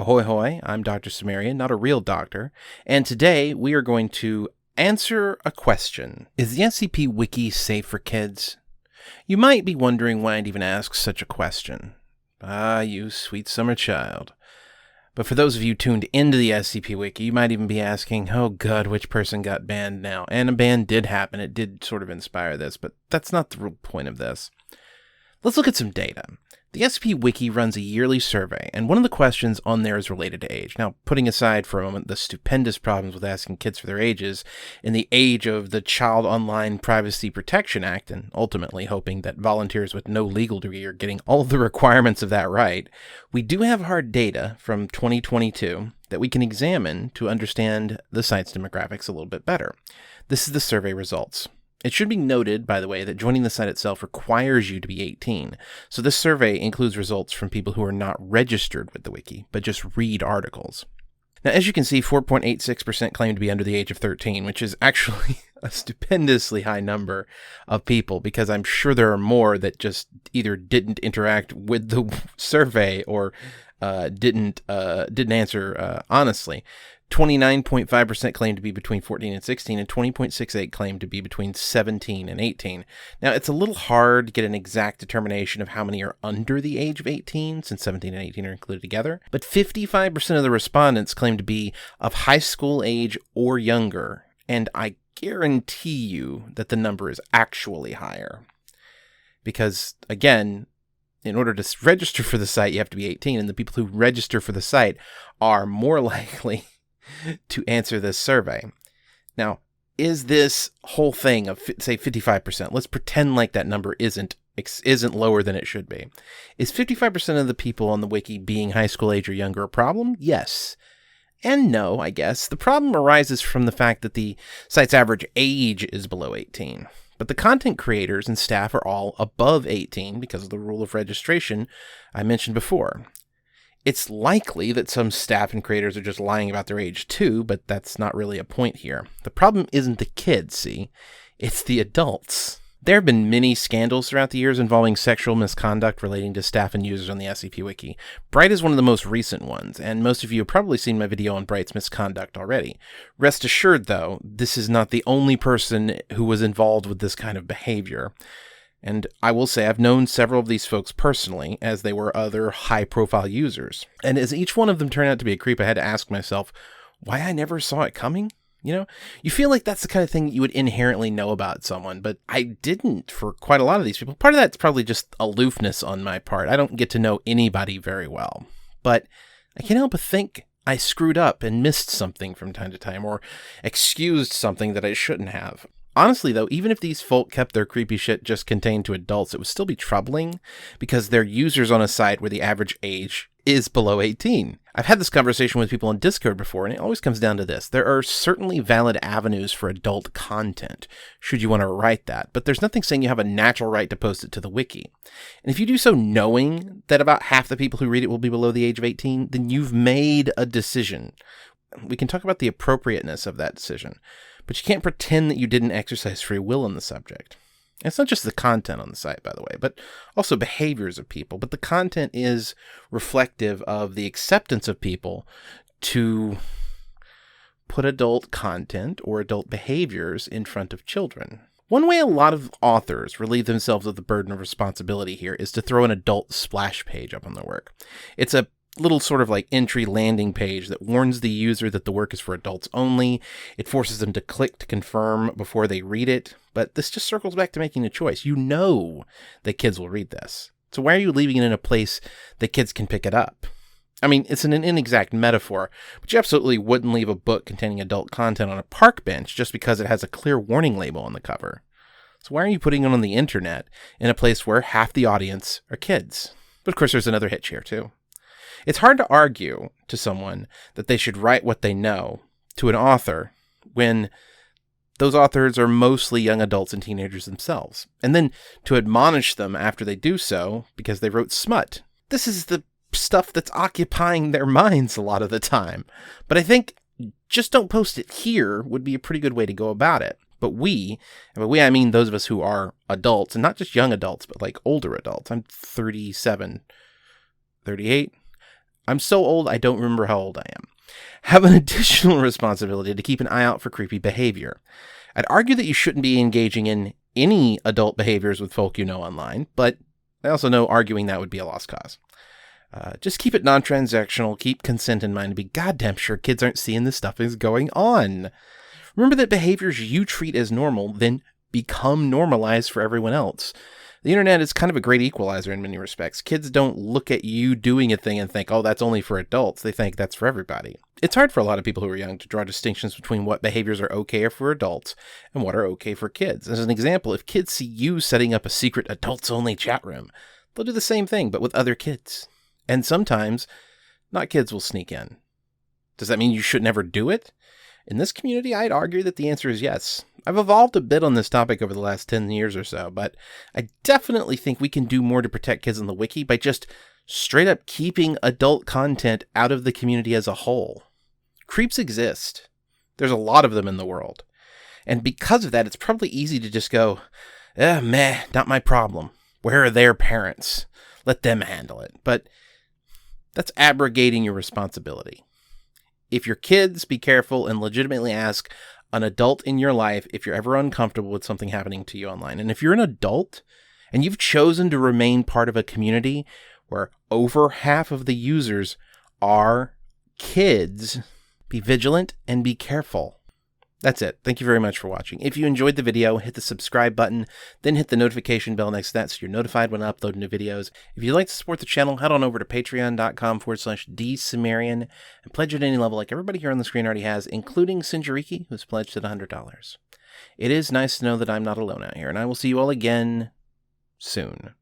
Ahoy hoy, I'm Doctor Cimmerian, not a real doctor, and today we are going to answer a question. Is the SCP Wiki safe for kids? You might be wondering why I'd even ask such a question. Ah, you sweet summer child. But for those of you tuned into the SCP Wiki, you might even be asking, oh god, which person got banned now? And a ban did happen, it did sort of inspire this, but that's not the real point of this. Let's look at some data. The SCP Wiki runs a yearly survey, and one of the questions on there is related to age. Now, putting aside for a moment the stupendous problems with asking kids for their ages in the age of the Child Online Privacy Protection Act, and ultimately hoping that volunteers with no legal degree are getting all of the requirements of that right, we do have hard data from 2022 that we can examine to understand the site's demographics a little bit better. This is the survey results. It should be noted, by the way, that joining the site itself requires you to be 18, so this survey includes results from people who are not registered with the wiki, but just read articles. Now, as you can see, 4.86% claim to be under the age of 13, which is actually a stupendously high number of people, because I'm sure there are more that just either didn't interact with the survey or didn't answer honestly. 29.5% claim to be between 14 and 16, and 20.68% claim to be between 17 and 18. Now, it's a little hard to get an exact determination of how many are under the age of 18, since 17 and 18 are included together, but 55% of the respondents claim to be of high school age or younger, and I guarantee you that the number is actually higher. Because, again, in order to register for the site, you have to be 18, and the people who register for the site are more likely to answer this survey. Now, is this whole thing of, say, 55%? Let's pretend like that number isn't lower than it should be. Is 55% of the people on the wiki being high school age or younger a problem? Yes. And no, I guess. The problem arises from the fact that the site's average age is below 18. But the content creators and staff are all above 18 because of the rule of registration I mentioned before. It's likely that some staff and creators are just lying about their age too, but that's not really a point here. The problem isn't the kids, see? It's the adults. There have been many scandals throughout the years involving sexual misconduct relating to staff and users on the SCP Wiki. Bright is one of the most recent ones, and most of you have probably seen my video on Bright's misconduct already. Rest assured, though, this is not the only person who was involved with this kind of behavior. And I will say I've known several of these folks personally, as they were other high-profile users. And as each one of them turned out to be a creep, I had to ask myself, why I never saw it coming? You know, you feel like that's the kind of thing you would inherently know about someone, but I didn't for quite a lot of these people. Part of that's probably just aloofness on my part. I don't get to know anybody very well, but I can't help but think I screwed up and missed something from time to time, or excused something that I shouldn't have. Honestly, though, even if these folk kept their creepy shit just contained to adults, it would still be troubling because they're users on a site where the average age is below 18. I've had this conversation with people on Discord before, and it always comes down to this. There are certainly valid avenues for adult content, should you want to write that, but there's nothing saying you have a natural right to post it to the wiki. And if you do so knowing that about half the people who read it will be below the age of 18, then you've made a decision. We can talk about the appropriateness of that decision, but you can't pretend that you didn't exercise free will on the subject. It's not just the content on the site, by the way, but also behaviors of people. But the content is reflective of the acceptance of people to put adult content or adult behaviors in front of children. One way a lot of authors relieve themselves of the burden of responsibility here is to throw an adult splash page up on their work. It's a little sort of like entry landing page that warns the user that the work is for adults only. It forces them to click to confirm before they read it, but this just circles back to making a choice. You know that kids will read this. So why are you leaving it in a place that kids can pick it up? I mean, it's an inexact metaphor, but you absolutely wouldn't leave a book containing adult content on a park bench just because it has a clear warning label on the cover. So why are you putting it on the internet in a place where half the audience are kids? But of course, there's another hitch here too. It's hard to argue to someone that they should write what they know to an author when those authors are mostly young adults and teenagers themselves, and then to admonish them after they do so because they wrote smut. This is the stuff that's occupying their minds a lot of the time. But I think just don't post it here would be a pretty good way to go about it. But I mean those of us who are adults, and not just young adults, but like older adults. I'm 37, 38. I'm so old I don't remember how old I am. Have an additional responsibility to keep an eye out for creepy behavior. I'd argue that you shouldn't be engaging in any adult behaviors with folk you know online, but I also know arguing that would be a lost cause. Just keep it non-transactional, keep consent in mind, and be goddamn sure kids aren't seeing this stuff is going on. Remember that behaviors you treat as normal then become normalized for everyone else. The internet is kind of a great equalizer in many respects. Kids don't look at you doing a thing and think, oh, that's only for adults. They think that's for everybody. It's hard for a lot of people who are young to draw distinctions between what behaviors are okay for adults and what are okay for kids. As an example, if kids see you setting up a secret adults-only chat room, they'll do the same thing, but with other kids. And sometimes, not kids will sneak in. Does that mean you should never do it? In this community, I'd argue that the answer is yes. I've evolved a bit on this topic over the last 10 years or so, but I definitely think we can do more to protect kids on the wiki by just straight up keeping adult content out of the community as a whole. Creeps exist. There's a lot of them in the world. And because of that, it's probably easy to just go, meh, not my problem. Where are their parents? Let them handle it. But that's abrogating your responsibility. If your kids, be careful and legitimately ask an adult in your life if you're ever uncomfortable with something happening to you online. And if you're an adult and you've chosen to remain part of a community where over half of the users are kids, be vigilant and be careful. That's it. Thank you very much for watching. If you enjoyed the video, hit the subscribe button, then hit the notification bell next to that so you're notified when I upload new videos. If you'd like to support the channel, head on over to patreon.com/DCimmerian and pledge at any level like everybody here on the screen already has, including Sinjariki, who's pledged at $100. It is nice to know that I'm not alone out here, and I will see you all again soon.